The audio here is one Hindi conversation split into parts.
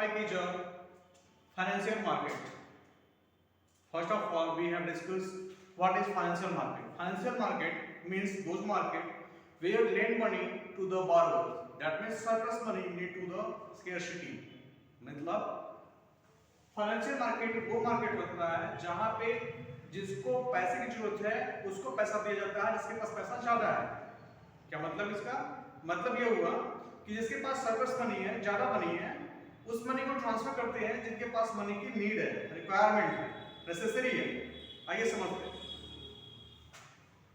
topic is financial market. First of all, we have discussed what is financial market. Financial market means those market where you lend money to the borrower. That means surplus money need to the scarcity. मतलब फाइनेंशियल मार्केट वो मार्केट होता है जहां पे जिसको पैसे की जरूरत है उसको पैसा दिया जाता है जिसके पास पैसा ज्यादा है। क्या मतलब इसका? मतलब ये हुआ कि जिसके पास सरप्लस मनी है, ज्यादा मनी है, उस मनी को ट्रांसफर करते हैं जिनके पास मनी की नीड है, रिक्वायरमेंट है, नेसेसरी है। आइए समझते हैं।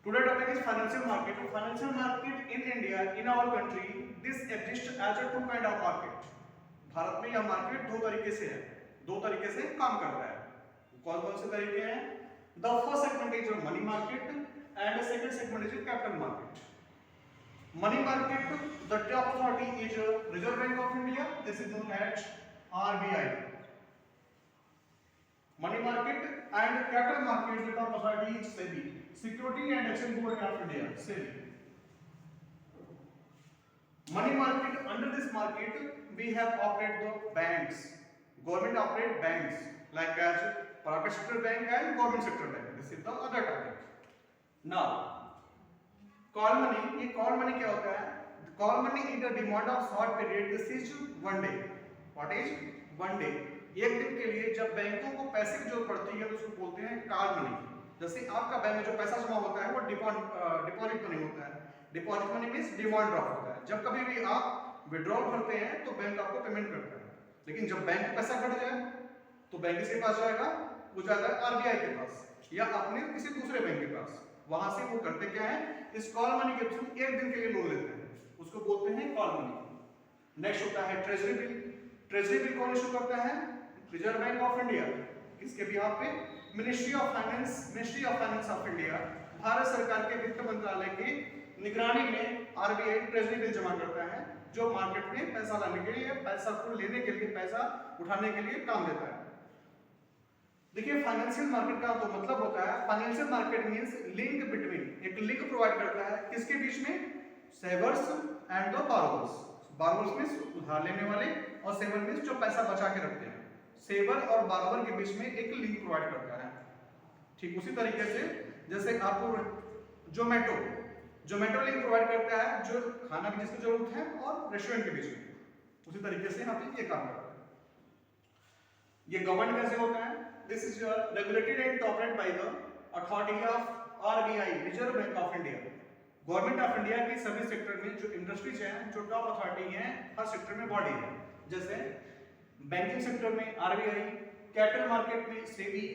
Today topic is financial market. Financial market in India, in our country, this exists as a two kind of market. Bharat में यह मार्केट दो तरीके से है, दो तरीके से काम करता है। कौन कौन से तरीके हैं? The first segment is money market and the second segment is capital market. Money market, the top authority is Reserve Bank of India. This is known as RBI. Money market and capital market, the top authority is SEBI, Security and Exchange Board of India, SEBI. Money market, under this market we have operate the banks. Government operate banks like as private sector bank and government sector bank. This is the other topic. Now, call money. ये call money क्या होता है? Call money is the demand of short period. This is one day. What is one day? एक दिन के लिए जब बैंकों को पैसे की जरूरत पड़ती है तो उसको बोलते हैं कॉल मनी। जैसे आपका बैंक में जो पैसा जमा होता है वो डिपॉजिट मनी होता है। Deposit money means demand draft होता है। जब कभी भी आप विड्रॉल करते हैं तो बैंक आपको पेमेंट करता है, लेकिन जब बैंक में पैसा घट जाए तो बैंक किसके पास जाएगा? वो जाता है आरबीआई के पास या अपने किसी दूसरे बैंक के पास। वहां से वो करते क्या है, इस कॉल मनी के थ्रू एक दिन के लिए लोन लेते हैं, उसको बोलते हैं कॉल मनी। नेक्स्ट होता है ट्रेजरी बिल। ट्रेजरी बिल कौन इशू करता है? Reserve bank of India. किसके बिहाफ पे? Ministry of finance of India, Bharat सरकार के वित्त मंत्रालय की निगरानी में आरबीआई ट्रेजरी बिल जमा करता है, जो मार्केट में पैसा लाने के लिए, पैसा को लेने के लिए, पैसा उठाने के लिए काम देता है। देखिए फाइनेंशियल मार्केट का तो मतलब होता है, financial market means link between, एक लिंक प्रोवाइड करता है किसके बीच में? Savers and the borrowers. Borrowers means उधार लेने वाले और सेवर मींस जो पैसा बचा के रखते हैं। सेवर और बारोवर के बीच में एक लिंक प्रोवाइड करता है। ठीक उसी तरीके से जैसे आपको जोमेटो लिंक प्रोवाइड करता है जो खाना की जिसकी जरूरत है और रेस्टोरेंट के बीच में, उसी तरीके से यहाँ पे ये काम करता है। ये गवर्न कैसे होता है? This is regulated and operated by the authority of RBI, reserve bank of India. Government of India की सभी सेक्टर में जो इंडस्ट्रीज हैं, जो टॉप अथॉरिटी हैं, हर सेक्टर में बॉडी है। जैसे बैंकिंग सेक्टर में आरबीआई, कैपिटल मार्केट में सेबी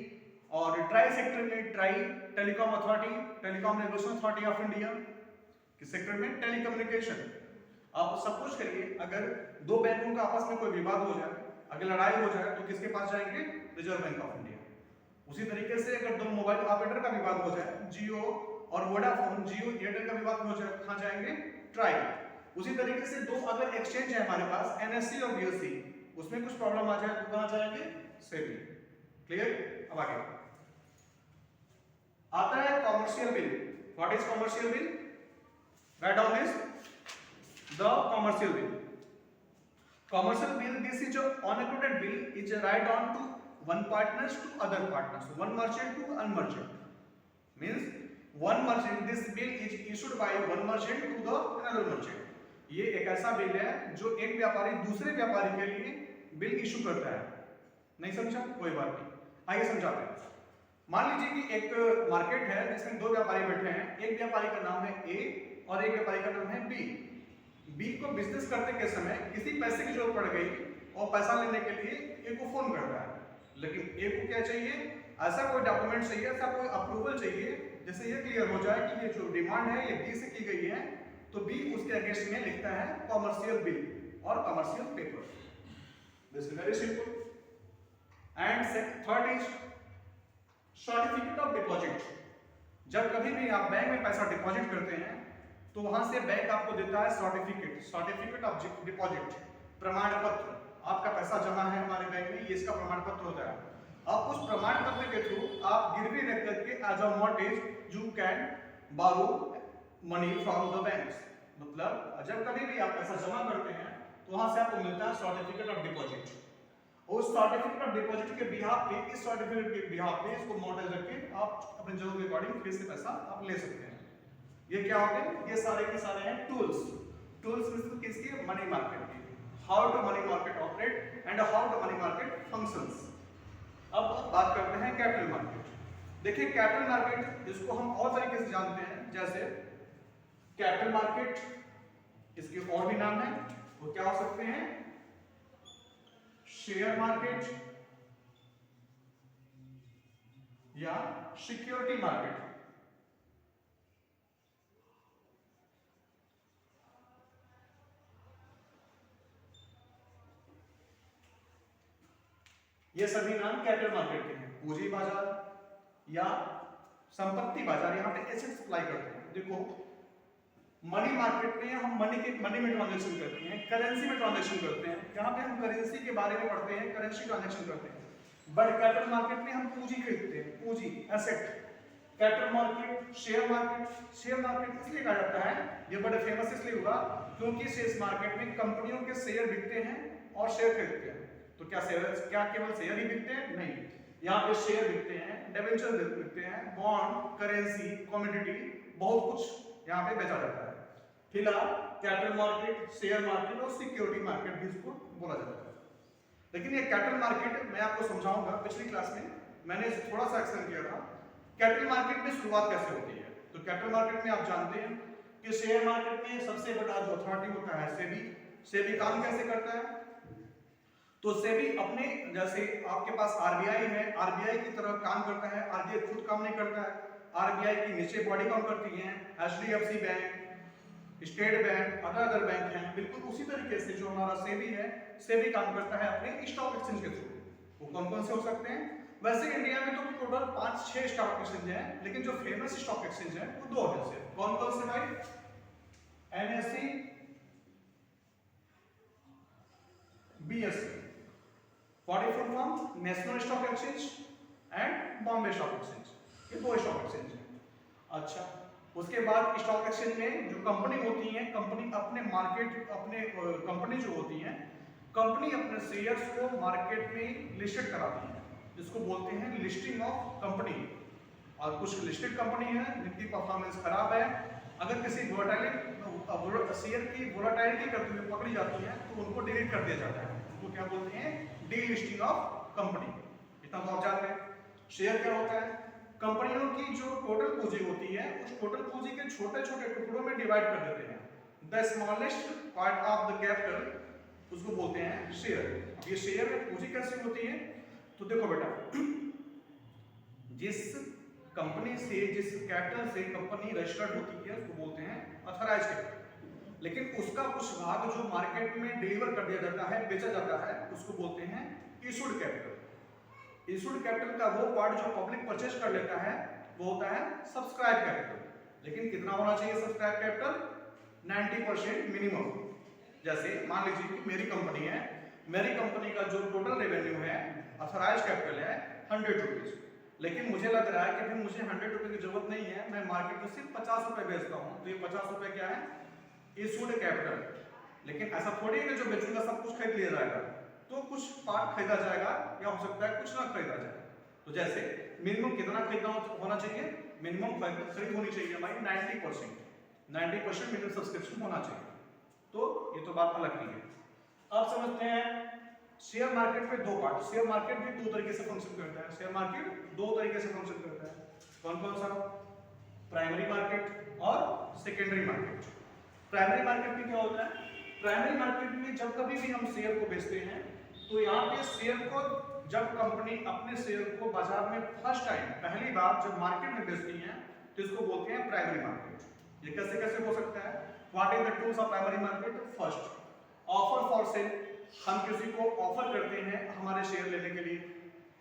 और ट्राई सेक्टर में try, telecom authority, telecom regulation authority of India. किस सेक्टर में? टेलीकम्युनिकेशन। आप सब कुछ करिए, अगर दो बैंकों का आपस में कोई विवाद हो जाए, अगर लड़ाई हो जाए तो किसके पास जाएंगे? Reserve bank of India. उसी तरीके से अगर दो मोबाइल ऑपरेटर का विवाद हो जाए, जियो और वोडाफोन, जियो एयरटेल का विवाद हो जाए, कहां जाएंगे? ट्राई। उसी तरीके से दो अगर एक्सचेंज है हमारे पास, एनएससी और बीएससी, उसमें कुछ प्रॉब्लम आ जाए तो कहां जाएंगे? सेबी। क्लियर? अब आगे आता है commercial bill. What is commercial bill? Write down this, the commercial bill. Commercial bill, this is unaccrued bill, is a write on to one partners to other partners, one merchant to unmerchant. Means one merchant, this bill is issued by one merchant to the another merchant. ये एक ऐसा बिल है जो एक व्यापारी दूसरे व्यापारी के लिए बिल इशू करता है। नहीं समझा? कोई बात नहीं, आइए समझाते हैं। मान लीजिए कि एक मार्केट है जिसमें दो व्यापारी बैठे हैं, एक व्यापारी का नाम है ए और एक व्यापारी का नाम है बी। बी को बिजनेस करते के समय किसी पैसे की जरूरत पड़ गई और पैसा लेने के लिए ए को फोन करता है, लेकिन ए को क्या चाहिए? ऐसा कोई डॉक्यूमेंट चाहिए, ऐसा कोई अप्रूवल चाहिए जिससे ये क्लियर हो जाए कि ये जो डिमांड है ये बी से की गई है। तो बी उसके अगेंस्ट में लिखता है कॉमर्शियल बिल और commercial paper. This is very simple. And third is certificate of deposit. जब कभी भी आप बैंक में पैसा डिपॉजिट करते हैं तो वहां से बैंक आपको देता है सर्टिफिकेट ऑफ डिपॉजिट, प्रमाण पत्र। आपका पैसा जमा है हमारे बैंक में, ये इसका प्रमाण पत्र होता है। अब उस प्रमाण पत्र के थ्रू आप गिरवी रख करके as a mortgage you can borrow money from the banks. मतलब जब कभी भी आप पैसा जमा करते हैं तो वहां से आपको मिलता है सर्टिफिकेट ऑफ डिपॉजिट। उस सर्टिफिकेट ऑफ डिपॉजिट के बिहाफ पे, इस सर्टिफिकेट के बिहाफ पे इसको मॉडल रख के आप अपने जरूरत के अकॉर्डिंग फिर से पैसा आप ले सकते हैं। ये क्या होते हैं? ये सारे के सारे हैं टूल्स। टूल्स मींस किसके? मनी मार्केट के। How to money market operate and how to money market functions. अब बात करते हैं कैपिटल मार्केट। देखिए कैपिटल मार्केट इसको हम और तरीके से जानते हैं, जैसे कैपिटल मार्केट, इसके और भी नाम है, वो क्या हो सकते हैं? शेयर मार्केट या सिक्योरिटी मार्केट। ये सभी नाम कैपिटल मार्केट के हैं। पूंजी बाजार या संपत्ति बाजार, यहाँ पे एसेट सप्लाई करते हैं। देखो मनी मार्केट में हम मनी में ट्रांजैक्शन करते हैं, करेंसी में ट्रांजैक्शन करते हैं, यहाँ पे हम करेंसी के बारे में पढ़ते हैं, करेंसी ट्रांजैक्शन करते हैं। बट कैपिटल मार्केट में हम पूंजी खरीदते हैं, पूंजी asset. Capital market, share market. Share market इसलिए कहा जाता है, ये बड़े फेमस इसलिए हुआ क्योंकि शेयर मार्केट में कंपनियों के शेयर बिकते हैं और शेयर खरीदते हैं। तो क्या केवल शेयर ही बिकते हैं? नहीं, यहाँ पे शेयर बिकते हैं, डिबेंचर बिकते हैं, बॉन्ड, करेंसी, कमोडिटी, बहुत कुछ यहाँ पे बेचा जाता है। फिलहाल कैपिटल मार्केट, शेयर मार्केट और सिक्योरिटी मार्केट भी इसको बोला जाता है। लेकिन ये कैपिटल मार्केट मैं आपको समझाऊंगा। पिछली क्लास में मैंने थोड़ा सा एक्सप्लेन किया था कैपिटल मार्केट में शुरुआत कैसे होती है। तो कैपिटल मार्केट में आप जानते हैं कि शेयर मार्केट में सबसे बड़ा जो अथॉरिटी होता है सेबी। सेबी काम कैसे करता है? तो सेबी अपने, जैसे आपके पास आरबीआई है, आरबीआई की तरह काम करता है। आरबीआई खुद काम नहीं करता है, आरबीआई की नीचे बॉडी काम करती है, HDFC bank, state bank, other bank हैं। बिल्कुल उसी तरीके से जो हमारा सेबी है, सेबी काम करता है अपने स्टॉक एक्सचेंज के थ्रू। वो कौन कौन से हो सकते हैं? वैसे इंडिया में तो टोटल 5-6 स्टॉक एक्सचेंज हैं, लेकिन जो फेमस स्टॉक एक्सचेंज है वो 2 है सिर्फ। कौन कौन से भाई? NSE, BSE. What is full form? National stock exchange and Bombay stock exchange. ये 2 स्टॉक एक्सचेंज हैं। अच्छा, उसके बाद स्टॉक एक्सचेंज में जो कंपनी होती है, कंपनी अपने मार्केट, अपने कंपनी जो होती है, कंपनी अपने शेयर्स को मार्केट में लिस्टेड कराती है, जिसको बोलते हैं लिस्टिंग ऑफ कंपनी। और कुछ लिस्टेड कंपनी है जिनकी परफॉर्मेंस खराब है, अगर किसी शेयर की वोलेटिलिटी करते हुए पकड़ी जाती है तो उनको डिलीट कर दिया जाता है। उनको क्या बोलते हैं? Delisting of company. इतना तो आप जानते हैं। शेयर क्या होता है? कंपनियों की जो टोटल पूंजी होती है, उस टोटल पूंजी के छोटे छोटे टुकड़ों में डिवाइड कर देते हैं। The smallest part of the capital, उसको बोलते हैं शेयर। अब ये शेयर में पूंजी कैसे होती है? तो देखो बेटा, जिस कंपनी से, जिस कैपिटल से कंपनी रजिस्टर्ड होती है उसको बोलते हैं ऑथराइज्ड कैपिटल। लेकिन उसका कुछ भाग जो मार्केट में डिलीवर कर दिया जाता है, बेचा जाता है, उसको बोलते हैं इशूड कैपिटल। इशूड कैपिटल का वो पार्ट जो पब्लिक परचेज कर लेता है वो होता है सब्सक्राइब कैपिटल। लेकिन कितना होना चाहिए सब्सक्राइब कैपिटल? 90% मिनिमम। जैसे मान लीजिए कि मेरी कंपनी है, मेरी कंपनी का जो टोटल रेवेन्यू है, ऑथराइज्ड कैपिटल है 100 रुपीज, लेकिन मुझे लग रहा है कि भाई मुझे 100 रुपए की जरूरत नहीं है, मैं मार्केट में सिर्फ 50 रुपए बेचता हूँ, तो ये 50 रुपए क्या है? Issued capital. लेकिन ऐसा थोड़ी है कि जो बेचूंगा सब कुछ खरीद लिया जाएगा, तो कुछ पार्ट खरीदा जाएगा या हो सकता है कुछ ना खरीदा जाए। तो जैसे मिनिमम कितना खरीदना होना चाहिए? मिनिमम खरीद होनी चाहिए हमारी 90% मिनिमम सब्सक्रिप्शन होना चाहिए। तो ये तो बात अलग नहीं है। अब समझते हैं शेयर मार्केट में 2 पार्ट। शेयर मार्केट भी 2 तरीके से फंक्शन करता है। शेयर मार्केट 2 तरीके से फंक्शन करता है। कौन कौन सा? प्राइमरी मार्केट और सेकेंडरी मार्केट। प्राइमरी मार्केट में क्या होता है? प्राइमरी मार्केट में जब कभी भी हम शेयर को बेचते हैं तो यहाँ पे शेयर को, जब कंपनी अपने शेयर को बाजार में फर्स्ट टाइम, पहली बार जब मार्केट में बेचती है तो इसको बोलते हैं प्राइमरी मार्केट। ये कैसे कैसे हो सकता है? What is the tools of primary market? First, offer for sale, हम किसी को ऑफर करते हैं हमारे शेयर लेने के लिए।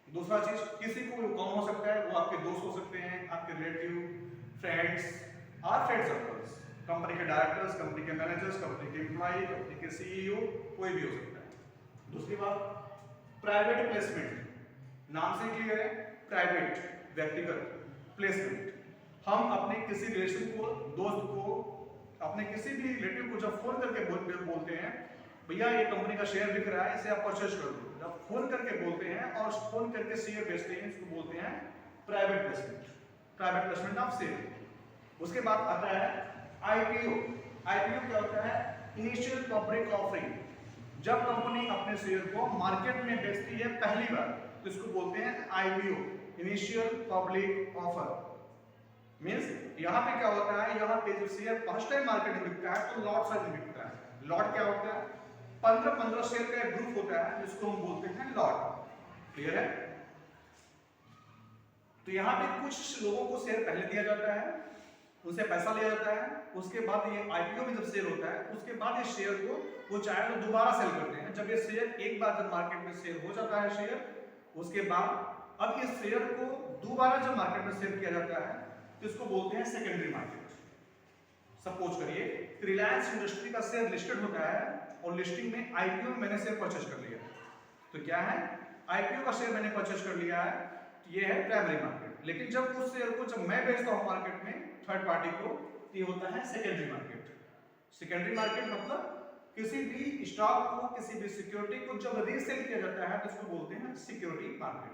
दूसरा चीज, किसी को कौन हो सकता है? वो आपके दोस्त हो सकते हैं, आपके रिलेटिव, फ्रेंड्स और फ्रेंड सर्कल्स, कंपनी के डायरेक्टर्स, कंपनी के मैनेजर्स, कंपनी के एम्प्लॉय, कंपनी के सीईओ, कोई भी हो सकता है। दूसरी बात, प्राइवेट प्लेसमेंट, नाम से क्लियर है, प्राइवेट, व्यक्तिगत, प्लेसमेंट। हम अपने किसी रिलेशन को, दोस्त को, अपने किसी भी रिलेटिव को जब फोन करके बोलते हैं भैया ये कंपनी का शेयर बिक रहा है, इसे आप परचेज कर दो। जब फोन करके बोलते हैं और फोन करके शेयर बेचते हैं, इसको बोलते हैं private placement, private placement of share. उसके बाद आता है आईपीओ। आईपीओ क्या होता है? Initial public offering. जब कंपनी अपने शेयर को मार्केट में बेचती है पहली बार, तो इसको बोलते हैं IPO, initial public offer. Means यहाँ पे क्या होता है, यहाँ पे जो शेयर फर्स्ट टाइम मार्केट में बिकता है तो लॉट साइज में बिकता है। लॉट क्या होता है? 15-15 शेयर का एक ग्रुप होता है जिसको हम बोलते हैं लॉट। क्लियर है? तो यहाँ पे कुछ लोगों को शेयर पहले दिया जाता है, उनसे पैसा लिया जाता है, उसके बाद ये आईपीओ में जब शेयर होता है उसके बाद ये शेयर को वो चाहे तो दोबारा सेल करते हैं। जब ये शेयर एक बार जब मार्केट में सेल हो जाता है शेयर, उसके बाद अब इस शेयर को दोबारा जब मार्केट में सेल किया जाता है तो इसको बोलते हैं सेकेंडरी मार्केट। सपोज करिए रिलायंस इंडस्ट्री का शेयर लिस्टेड होता है और लिस्टिंग में आईपीओ में मैंने शेयर परचेज कर लिया, तो क्या है, आईपीओ का शेयर मैंने परचेज कर लिया है, ये है प्राइमरी मार्केट। लेकिन जब उस शेयर को जब मैं बेचता हूं मार्केट में थर्ड पार्टी को, तो ये होता है सेकेंडरी मार्केट। सेकेंडरी मार्केट मतलब किसी भी स्टॉक को, किसी भी सिक्योरिटी को जब रीसेल किया जाता है तो इसको बोलते हैं सिक्योरिटी मार्केट।